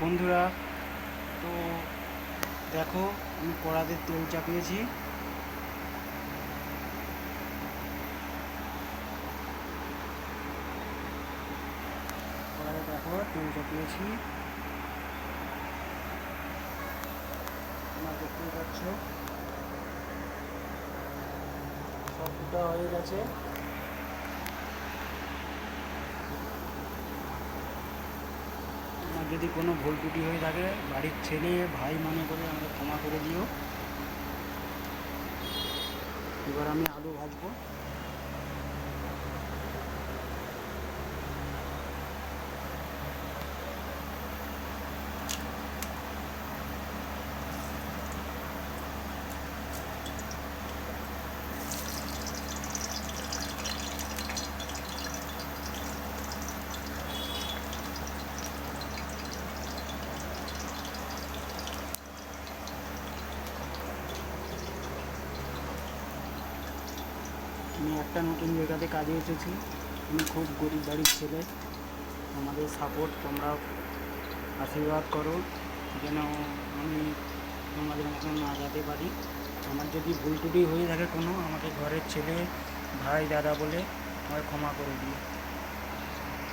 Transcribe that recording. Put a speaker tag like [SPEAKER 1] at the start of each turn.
[SPEAKER 1] বন্ধুরা, তো দেখো আমি কড়াতে তেল চাপিয়েছি। কড়াতে দেখো তেল চাপিয়েছি, তোমরা দেখতেই পাচ্ছ সব ফুটা হয়ে গেছে। আমার যদি কোনো ভুল ত্রুটি হয়ে থাকে বাড়ির ছেলে ভাই মনে করে আমাকে ক্ষমা করে দিও। এবার আমি আলু ভাজবো। আমি একটা নতুন জায়গাতে কাজে এসেছি। আমি খুব গরিব বাড়ির ছেলে। আমাদের সাপোর্ট তোমরা আশীর্বাদ করো যেন আমি তোমাদের মতন আগাতে পারি। আমার যদি ভুল ত্রুটি হয়ে থাকে কোনো, আমাকে ঘরের ছেলে ভাই দাদা বলে আমাকে ক্ষমা করে দিও।